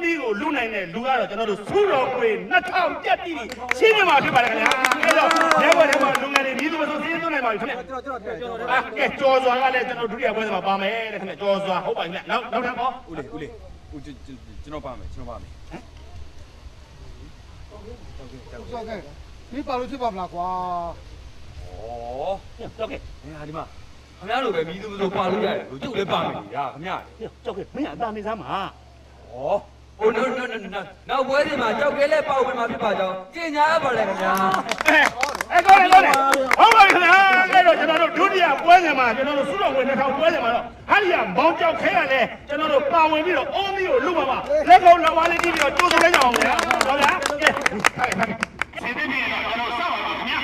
မီကိုလူနိုင်တဲ့လူကတော့ကျွန်တော်တို့စုတော်ကို2000ပြတ်တိရှင်းနေမှာဖြစ်ပါတယ်ခင်ဗျာအဲ့တော့ရဲဘော်တွေမှာလူငယ်တွေဒီလိုဆိုစင်းသွင်းနိုင်ပါပြီခင်ဗျာကဲကြော်စွာကလည်းကျွန်တော်ဒုတိယပွဲမှာပါမယ်တဲ့ခင်ဗျာကြော်စွာဟုတ်ပါပြီခင်ဗျာနောက်ထပ်ပေါ့ဦးလေးကျွန်တော်ပါမယ်ကြောက်ခဲ့မင်းပါလို့ဖြစ်ပါမလားကွာကြောက်ခဲ့ဟာဒီမှာခင်ဗျားတို့ပဲမီးသူမဆိုပါလို့ရတယ်ကျုပ်လည်းပါမယ်ညာခင်ဗျာကြောက်ခဲ့မင်းအသာနေစားမှာဟိုနောက်ပွဲဒီမှာကြောက်ကလေးပေါက်ဝင်မှာဖြစ်ပါကြောင်းကျင်ညာရပါလေခင်ဗျာကောင်းတယ်ဟုတ်ပါပြီခင်ဗျာအဲ့တော့ကျွန်တော်တို့ဒုတိယပွဲစဉ်မှာကျွန်တော်တို့စုတော်ဝင်2000ပွဲစဉ်မှာတော့ဟာဒီကမောင်းကြောက်ခဲရလဲကျွန်တော်တို့ပါဝင်ပြီးတော့အုံးမီကိုလူပါပါလက်ကုန်းလက်ဝါးလေးကြည့်ပြီးတော့တိုးစိုးလိုက်ကြအောင်ဗျာဟုတ်လားကဲစီးပြီးတော့ကျွန်တော်စပါပါခင်ဗျာ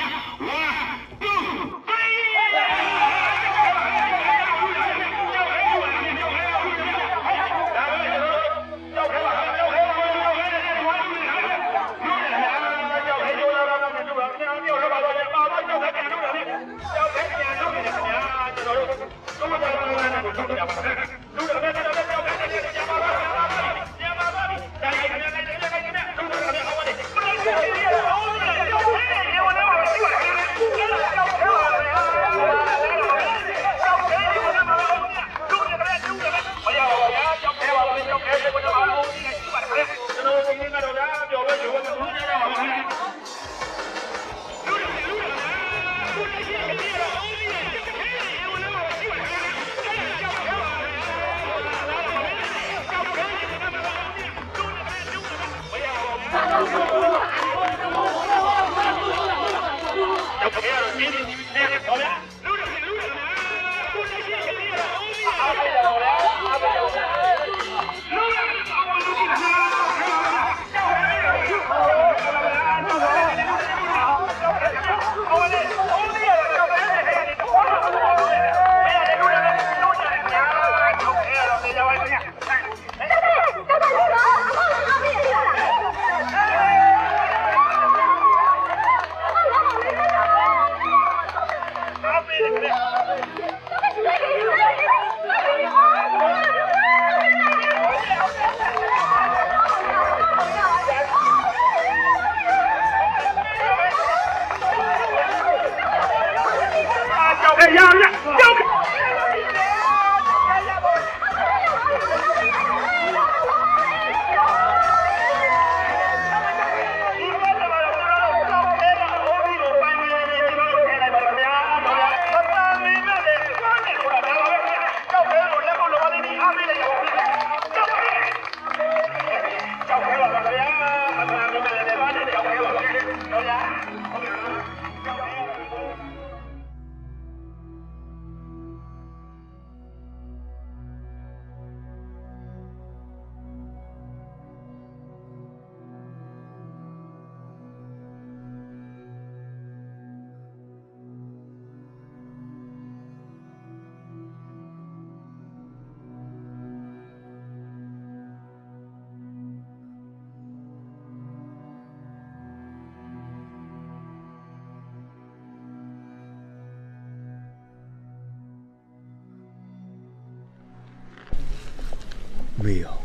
မေရော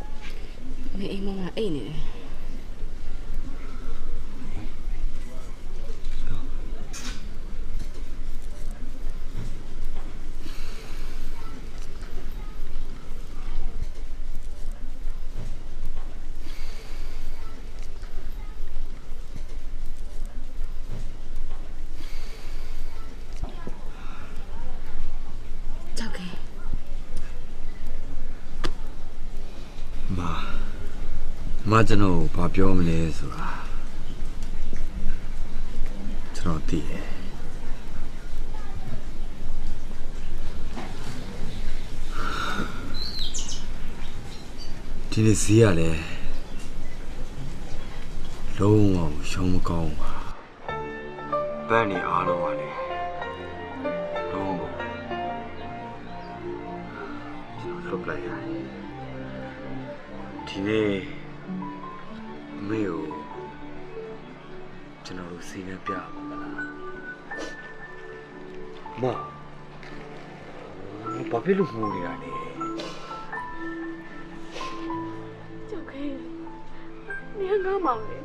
မေအိမ်မမအိတ်နေတယ်မကျွန်တော်ဘာပြောမလဲဆိုတာကျွန်တော်သိတယ်ဒီနေ့ဈေးရလဲလုံးဝရှုံးမကောင်းပါဘန်းနေအားလုံးပါလေလုံးဝကျွန်တော်လွတ်လိုက်ရတယ်ဒီနေ့မေကိုကျွန်တော်တို့စီးနေပြပါမလားဘာဖြစ်လို့မှုနေတာလဲကြောက်ခဲ ငါမောင်လေ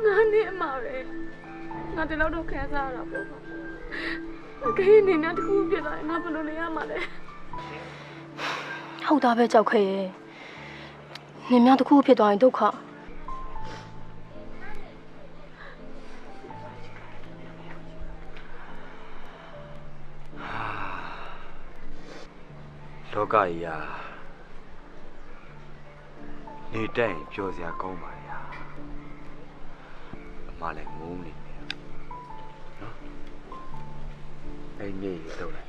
ငါနဲ့အမပဲငါတလောက်တော့ခံစားရတာပေါ့ကဲနေနေတခုပြသွားရင်ငါဘယ်လိုနေရမှာလဲဟုတ်တာပဲကြောက်ခဲရဲ့နေများတခုဖြစ်သွားရင်ဒုက္ခ လောကကြီးဟာနေတက်ရင်ပြောစရာကောင်းပါလေဟာအမလည်းငုံနေတယ်နော်အဲ့ညစ်ရေတော့လိုက်